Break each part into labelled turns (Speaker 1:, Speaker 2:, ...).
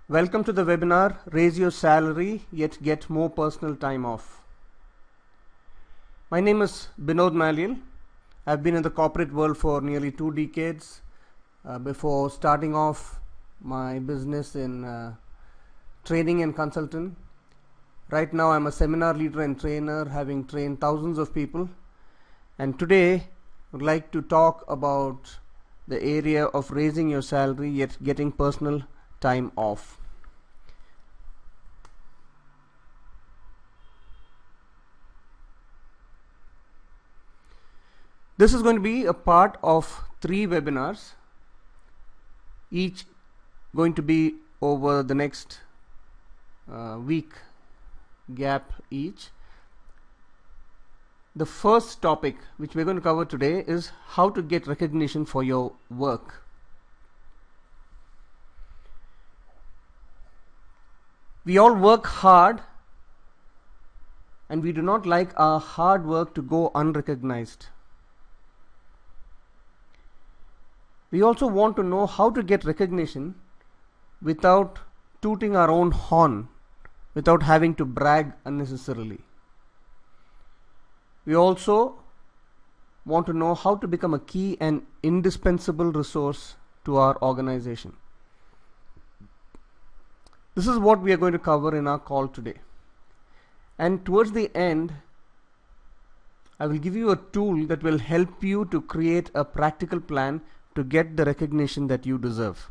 Speaker 1: Welcome to the webinar, Raise Your Salary Yet Get More Personal Time Off. My name is Binod Malil. I've been in the corporate world for nearly 2 decades before starting off my business in training and consulting. Right now I'm a seminar leader and trainer, having trained thousands of people, and today I would like to talk about the area of raising your salary yet getting personal time off. This is going to be a part of 3 webinars, each going to be over the next week gap each. The first topic which we're going to cover today is how to get recognition for your work. We all work hard and we do not like our hard work to go unrecognized. We also want to know how to get recognition without tooting our own horn, without having to brag unnecessarily. We also want to know how to become a key and indispensable resource to our organization. This is what we are going to cover in our call today. And towards the end, I will give you a tool that will help you to create a practical plan to get the recognition that you deserve.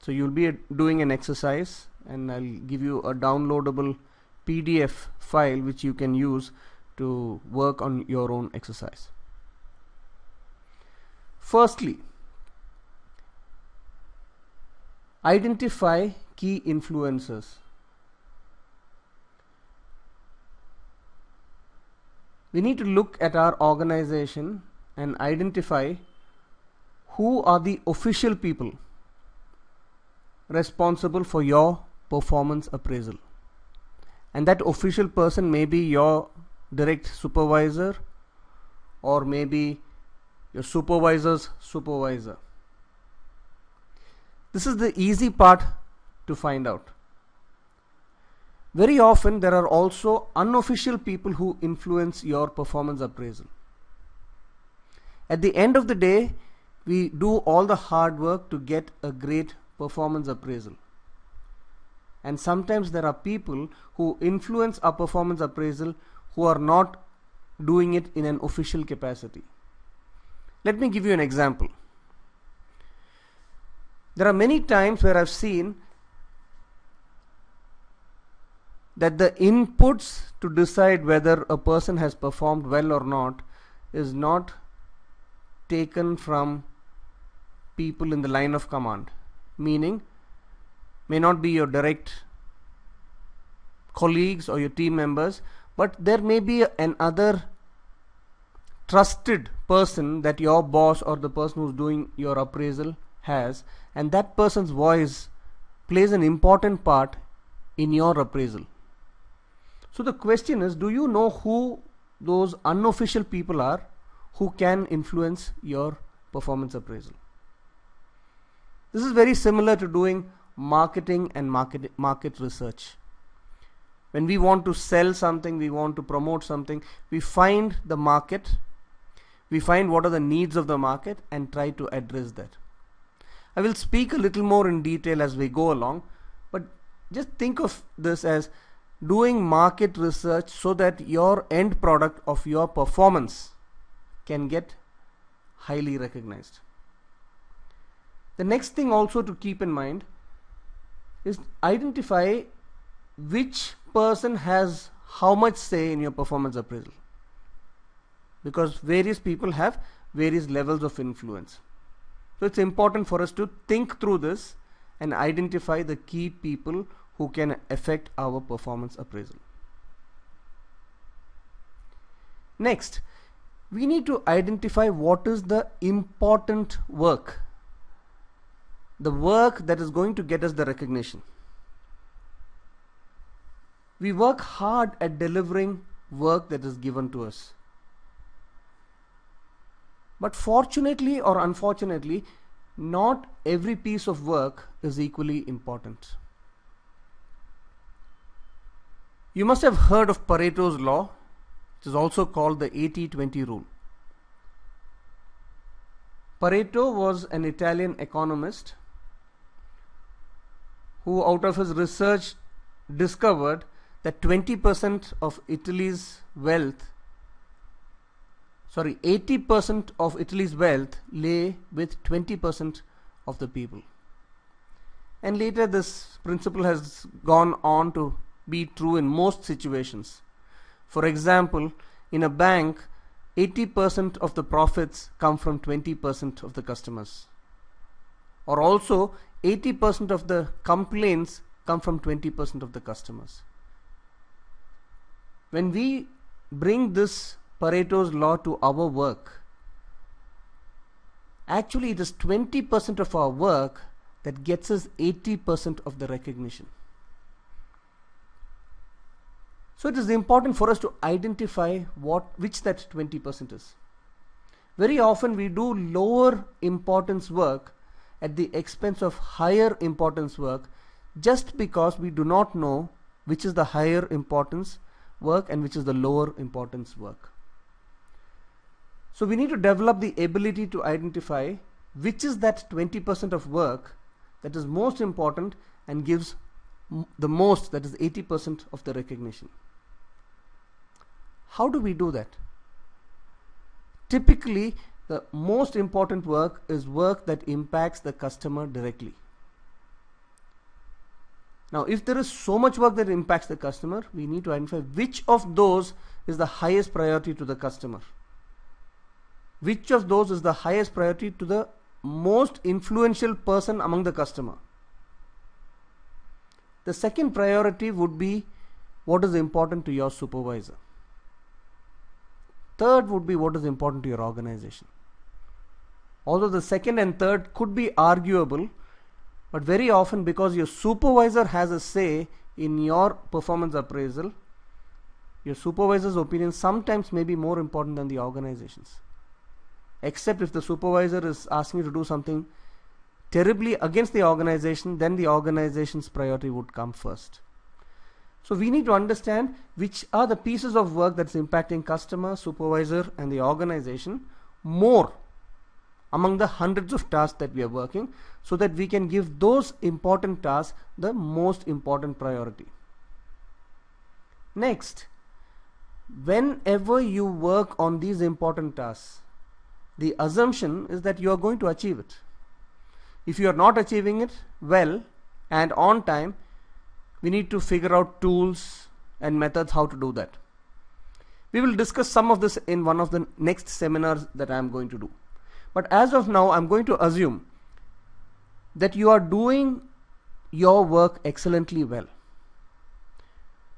Speaker 1: So you'll be doing an exercise, and I'll give you a downloadable PDF file which you can use to work on your own exercise. Firstly, identify key influencers. We need to look at our organization and identify who are the official people responsible for your performance appraisal. And that official person may be your direct supervisor or maybe your supervisor's supervisor. This is the easy part to find out. Very often there are also unofficial people who influence your performance appraisal. At the end of the day, we do all the hard work to get a great performance appraisal. And sometimes there are people who influence our performance appraisal who are not doing it in an official capacity. Let me give you an example. There are many times where I've seen that the inputs to decide whether a person has performed well or not is not taken from people in the line of command, meaning may not be your direct colleagues or your team members, but there may be another trusted person that your boss or the person who's doing your appraisal has, and that person's voice plays an important part in your appraisal. So the question is, do you know who those unofficial people are who can influence your performance appraisal? This is very similar to doing marketing and market research. When we want to sell something, we want to promote something, we find the market, we find what are the needs of the market and try to address that. I will speak a little more in detail as we go along, but just think of this as doing market research so that your end product of your performance can get highly recognized. The next thing also to keep in mind is identify which person has how much say in your performance appraisal, because various people have various levels of influence. So it's important for us to think through this and identify the key people who can affect our performance appraisal. Next, we need to identify what is the important work, the work that is going to get us the recognition. We work hard at delivering work that is given to us. But fortunately or unfortunately, not every piece of work is equally important. You must have heard of Pareto's law, which is also called the 80-20 rule. Pareto was an Italian economist who, out of his research, discovered that 80% of Italy's wealth lay with 20% of the people. And later this principle has gone on to be true in most situations. For example, in a bank, 80% of the profits come from 20% of the customers. Or also 80% of the complaints come from 20% of the customers. When we bring this Pareto's law to our work, actually it is 20% of our work that gets us 80% of the recognition. So it is important for us to identify which that 20% is. Very often we do lower importance work at the expense of higher importance work just because we do not know which is the higher importance work and which is the lower importance work. So we need to develop the ability to identify which is that 20% of work that is most important and gives the most, that is 80% of the recognition. How do we do that? Typically, the most important work is work that impacts the customer directly. Now, if there is so much work that impacts the customer, we need to identify which of those is the highest priority to the customer. Which of those is the highest priority to the most influential person among the customer. The second priority would be what is important to your supervisor. Third would be what is important to your organization. Although the second and third could be arguable, but very often because your supervisor has a say in your performance appraisal, your supervisor's opinion sometimes may be more important than the organization's. Except if the supervisor is asking you to do something terribly against the organization, then the organization's priority would come first. So we need to understand which are the pieces of work that's impacting customer, supervisor and the organization more among the hundreds of tasks that we are working, so that we can give those important tasks the most important priority. Next, whenever you work on these important tasks, the assumption is that you are going to achieve it. If you are not achieving it well and on time, we need to figure out tools and methods how to do that. We will discuss some of this in one of the next seminars that I am going to do. But as of now, I am going to assume that you are doing your work excellently well.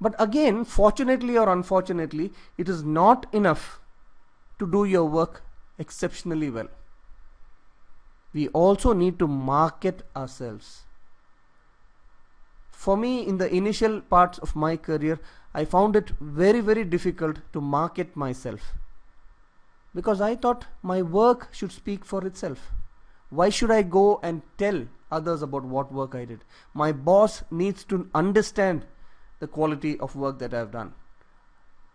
Speaker 1: But again, fortunately or unfortunately, it is not enough to do your work exceptionally well. We also need to market ourselves. For me, in the initial parts of my career, I found it very, very difficult to market myself, because I thought my work should speak for itself. Why should I go and tell others about what work I did? My boss needs to understand the quality of work that I have done.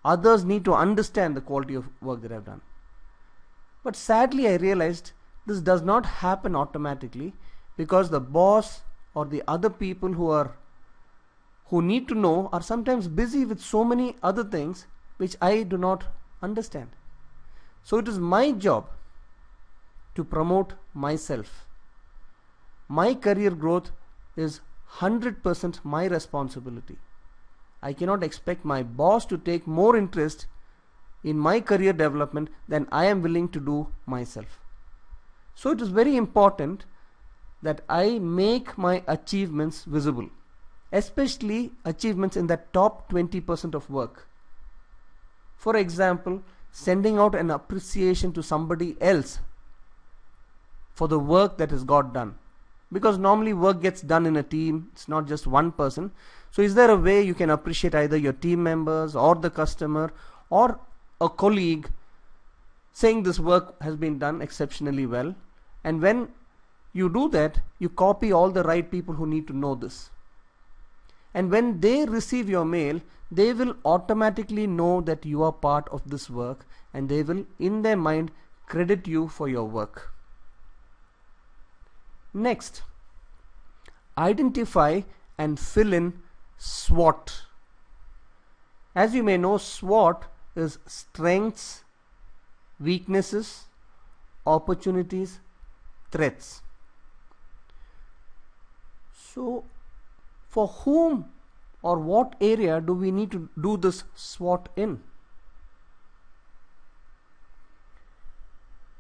Speaker 1: Others need to understand the quality of work that I have done. But sadly, I realized this does not happen automatically, because the boss or the other people who need to know are sometimes busy with so many other things which I do not understand. So it is my job to promote myself. My career growth is 100% my responsibility. I cannot expect my boss to take more interest in my career development than I am willing to do myself. So it is very important that I make my achievements visible, especially achievements in the top 20% of work. For example, sending out an appreciation to somebody else for the work that has got done, because normally work gets done in a team, it's not just one person. So is there a way you can appreciate either your team members or the customer or a colleague, saying this work has been done exceptionally well? And when you do that, you copy all the right people who need to know this. And when they receive your mail, they will automatically know that you are part of this work, and they will in their mind credit you for your work. Next, identify and fill in SWOT. As you may know, SWOT is strengths, weaknesses, opportunities, threats. So for whom or what area do we need to do this SWOT in?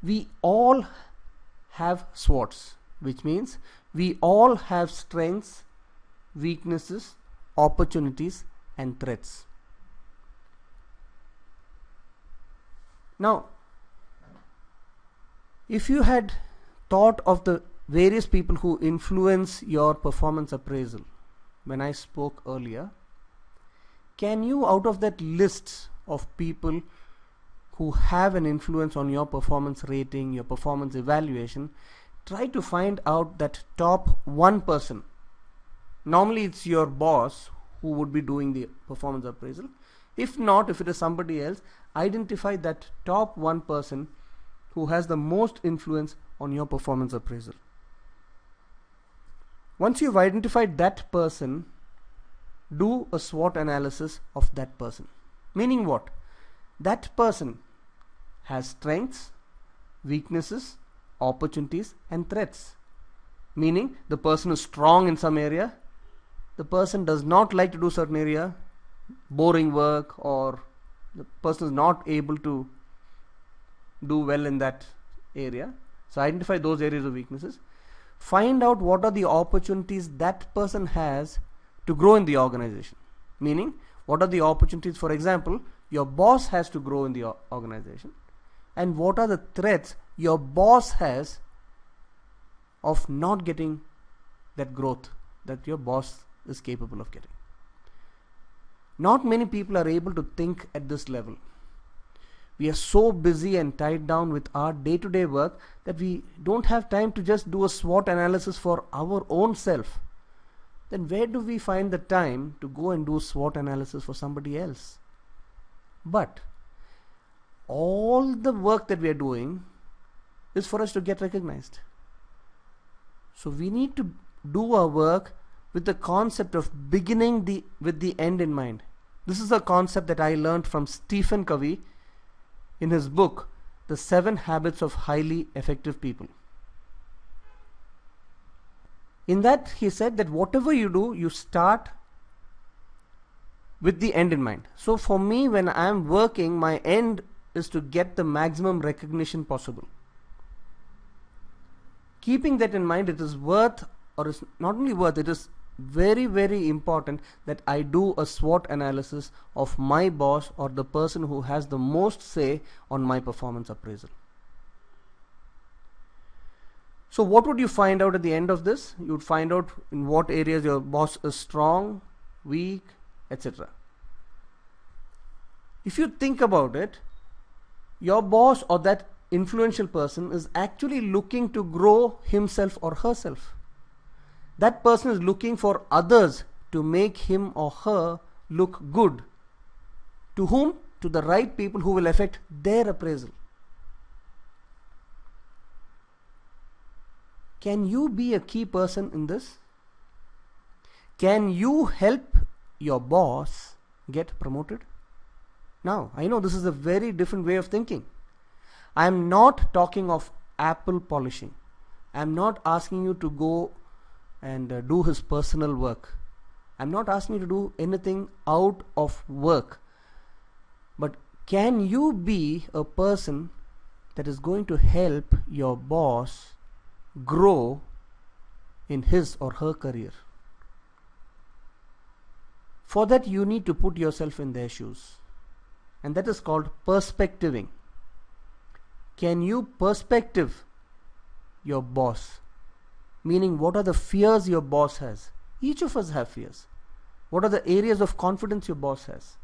Speaker 1: We all have SWOTs, which means we all have strengths, weaknesses, opportunities and threats. Now, if you had thought of the various people who influence your performance appraisal when I spoke earlier, can you, out of that list of people who have an influence on your performance rating, your performance evaluation, try to find out that top one person. Normally it's your boss who would be doing the performance appraisal. If not, if it is somebody else, identify that top one person who has the most influence on your performance appraisal. Once you've identified that person, do a SWOT analysis of that person. Meaning what? That person has strengths, weaknesses, opportunities and threats. Meaning the person is strong in some area, the person does not like to do certain area, boring work, or the person is not able to do well in that area. So identify those areas of weaknesses. Find out what are the opportunities that person has to grow in the organization. Meaning, what are the opportunities? For example, your boss has to grow in the organization. And what are the threats your boss has of not getting that growth that your boss is capable of getting. Not many people are able to think at this level. We are so busy and tied down with our day-to-day work that we don't have time to just do a SWOT analysis for our own self. Then where do we find the time to go and do SWOT analysis for somebody else? But all the work that we are doing is for us to get recognized. So we need to do our work with the concept of beginning with the end in mind. This is a concept that I learned from Stephen Covey in his book, The 7 Habits of Highly Effective People. In that he said that whatever you do, you start with the end in mind. So for me, when I am working, my end is to get the maximum recognition possible. Keeping that in mind, it is worth, or is not only worth, it is very, very important that I do a SWOT analysis of my boss or the person who has the most say on my performance appraisal. So what would you find out at the end of this? You would find out in what areas your boss is strong, weak, etc. If you think about it, your boss or that influential person is actually looking to grow himself or herself. That person is looking for others to make him or her look good. To whom? To the right people who will affect their appraisal. Can you be a key person in this? Can you help your boss get promoted? Now, I know this is a very different way of thinking. I am not talking of apple polishing. I am not asking you to go and do his personal work. I am not asking you to do anything out of work. But can you be a person that is going to help your boss grow in his or her career? For that, you need to put yourself in their shoes. And that is called perspectiving. Can you perspective your boss? Meaning, what are the fears your boss has? Each of us have fears. What are the areas of confidence your boss has?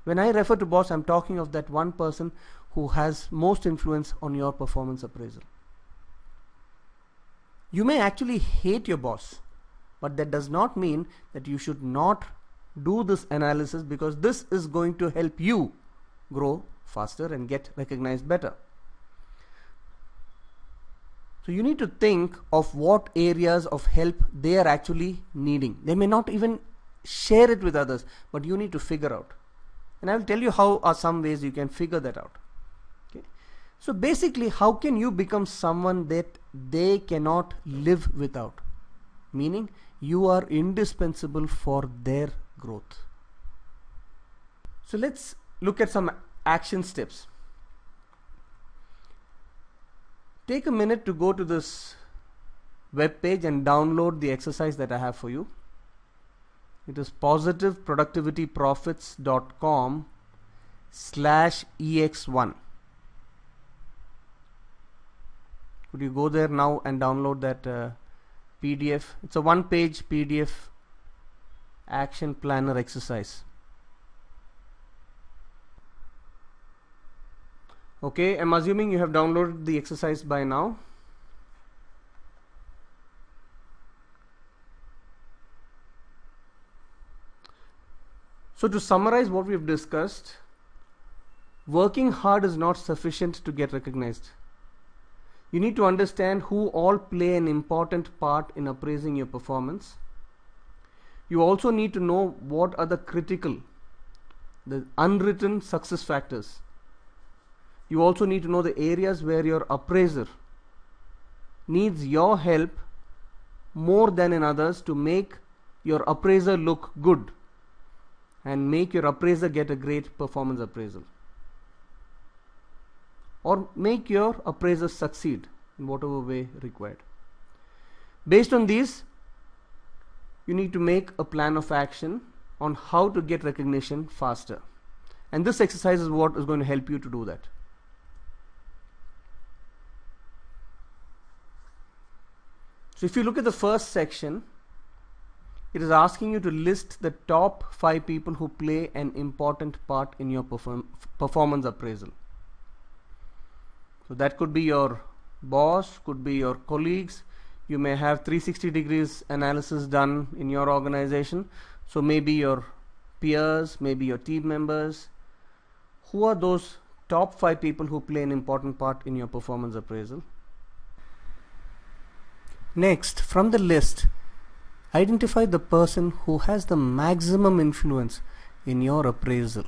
Speaker 1: When I refer to boss, I'm talking of that one person who has most influence on your performance appraisal. You may actually hate your boss, But that does not mean that you should not do this analysis, because this is going to help you grow faster and get recognized better. So you need to think of what areas of help they are actually needing. They may not even share it with others, but you need to figure out. And I will tell you how are some ways you can figure that out. Okay. So basically, how can you become someone that they cannot live without? Meaning you are indispensable for their growth. So let's look at some action steps. Take a minute to go to this web page and download the exercise that I have for you. It is positiveproductivityprofits.com/ex1. Could you go there now and download that PDF? It's a one-page PDF action planner exercise. Okay, I'm assuming you have downloaded the exercise by now. So to summarize what we've discussed, working hard is not sufficient to get recognized. You need to understand who all play an important part in appraising your performance. You also need to know what are the critical, the unwritten success factors. You also need to know the areas where your appraiser needs your help more than in others to make your appraiser look good and make your appraiser get a great performance appraisal, or make your appraiser succeed in whatever way required. Based on these, you need to make a plan of action on how to get recognition faster. And this exercise is what is going to help you to do that. So if you look at the first section, it is asking you to list the top 5 people who play an important part in your performance appraisal. So that could be your boss, could be your colleagues. You may have 360 degrees analysis done in your organization. So maybe your peers, maybe your team members. Who are those top 5 people who play an important part in your performance appraisal? Next, from the list, identify the person who has the maximum influence in your appraisal.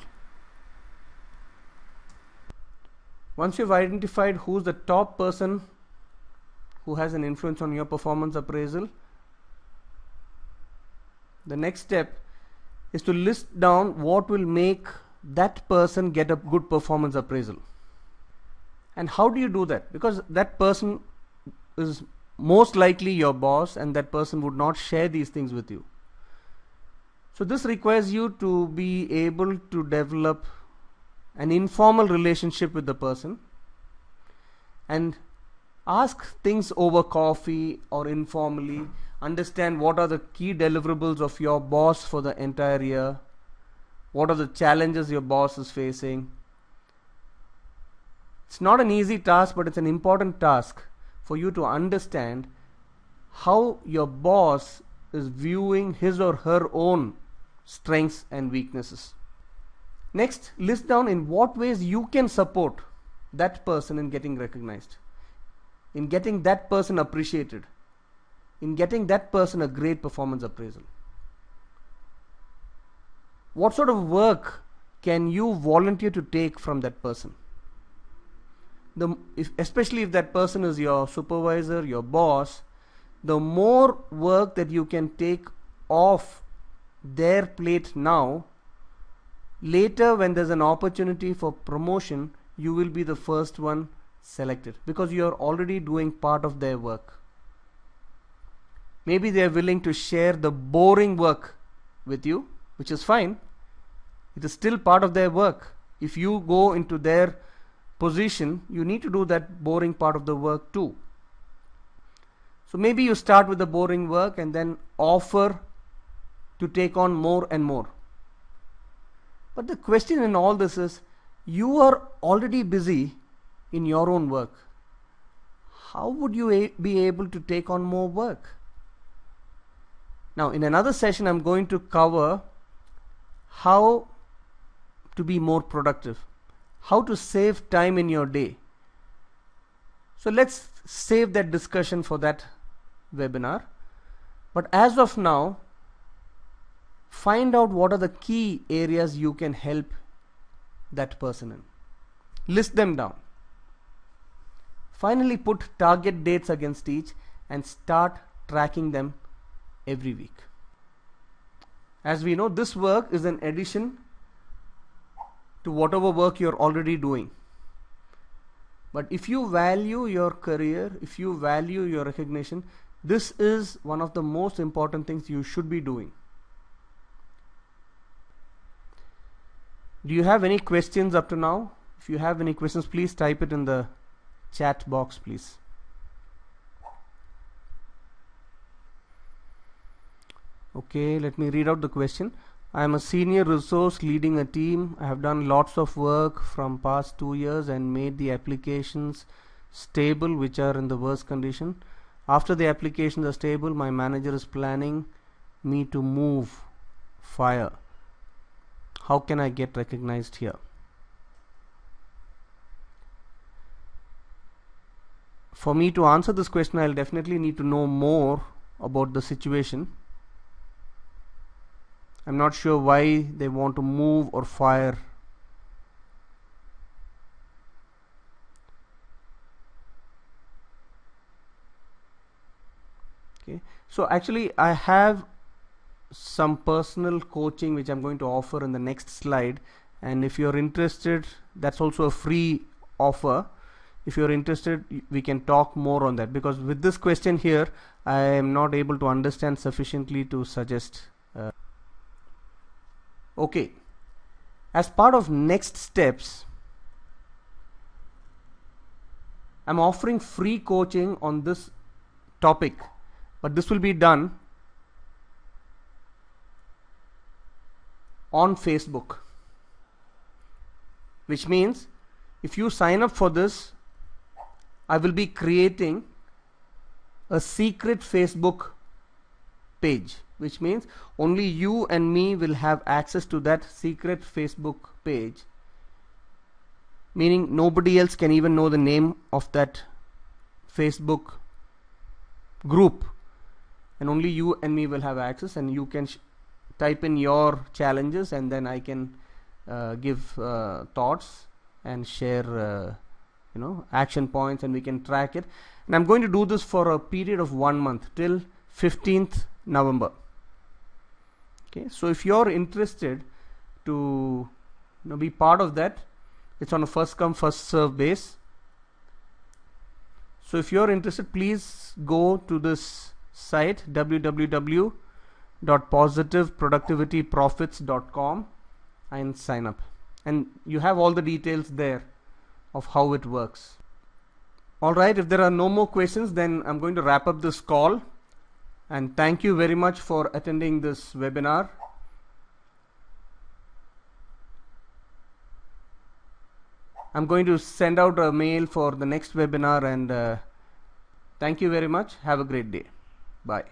Speaker 1: Once you've identified who's the top person who has an influence on your performance appraisal, the next step is to list down what will make that person get a good performance appraisal. And how do you do that? Because that person is most likely your boss, and that person would not share these things with you. So this requires you to be able to develop an informal relationship with the person and ask things over coffee or informally. Understand what are the key deliverables of your boss for the entire year, what are the challenges your boss is facing. It's not an easy task, but it's an important task for you to understand how your boss is viewing his or her own strengths and weaknesses. Next, list down in what ways you can support that person in getting recognized, in getting that person appreciated, in getting that person a great performance appraisal. What sort of work can you volunteer to take from that person? Especially if that person is your supervisor, your boss, the more work that you can take off their plate now, later when there's an opportunity for promotion, you will be the first one selected because you are already doing part of their work. Maybe they are willing to share the boring work with you, which is fine. It is still part of their work. If you go into their position, you need to do that boring part of the work too. So maybe you start with the boring work and then offer to take on more and more. But the question in all this is, you are already busy in your own work. How would you be able to take on more work? Now in another session I'm going to cover how to be more productive, how to save time in your day. So let's save that discussion for that webinar. But as of now, find out what are the key areas you can help that person in. List them down. Finally, put target dates against each and start tracking them every week. As we know, this work is an addition to whatever work you're already doing. But if you value your career, if you value your recognition, this is one of the most important things you should be doing. Do you have any questions up to now? If you have any questions, please type it in the chat box, please. Okay, let me read out the question. I am a senior resource leading a team. I have done lots of work from past 2 years and made the applications stable, which are in the worst condition. After the applications are stable, my manager is planning me to move fire. How can I get recognized here? For me to answer this question, I'll definitely need to know more about the situation. I'm not sure why they want to move or fire. Okay, so actually I have some personal coaching which I'm going to offer in the next slide, and if you're interested, that's also a free offer. If you're interested, we can talk more on that, because with this question here I am not able to understand sufficiently to suggest. Okay, as part of next steps, I'm offering free coaching on this topic, but this will be done on Facebook, which means if you sign up for this, I will be creating a secret Facebook page, which means only you and me will have access to that secret Facebook page, meaning nobody else can even know the name of that Facebook group, and only you and me will have access, and you can type in your challenges, and then I can give thoughts and share action points, and we can track it. And I'm going to do this for a period of 1 month till 15th November. Okay, so if you're interested to be part of that, it's on a first come first serve base. So if you're interested, please go to this site www.positiveproductivityprofits.com and sign up, and you have all the details there of how it works. Alright, if there are no more questions, then I'm going to wrap up this call, and thank you very much for attending this webinar. I'm going to send out a mail for the next webinar, and thank you very much. Have a great day. Bye.